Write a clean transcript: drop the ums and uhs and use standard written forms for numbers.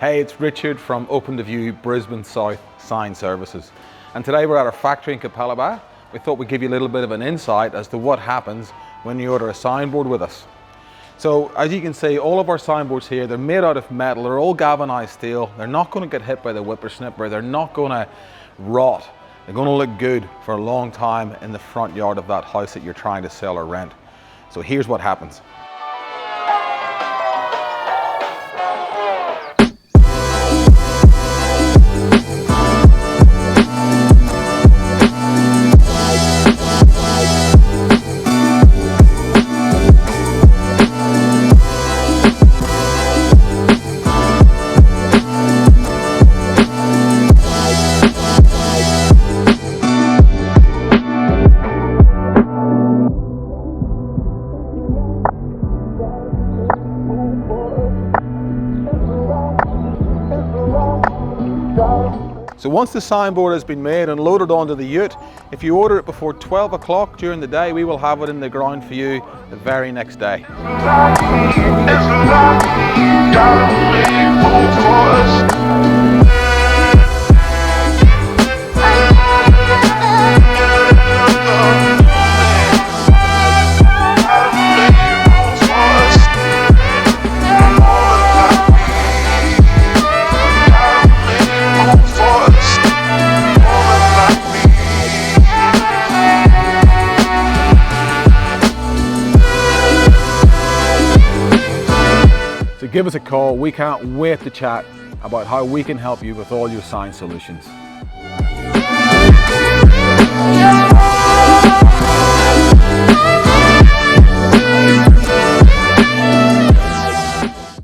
Hey, it's Richard from Open2view Brisbane South Sign Services. And today we're at our factory in Capalaba. We thought we'd give you a little bit of an insight as to what happens when you order a signboard with us. So as you can see, all of our signboards here, they're made out of metal, they're all galvanized steel. They're not going to get hit by the whippersnapper, they're not going to rot. They're going to look good for a long time in the front yard of that house that you're trying to sell or rent. So here's what happens. So once the signboard has been made and loaded onto the ute, if you order it before 12 o'clock during the day, we will have it in the ground for you the very next day. So give us a call. We can't wait to chat about how we can help you with all your sign solutions.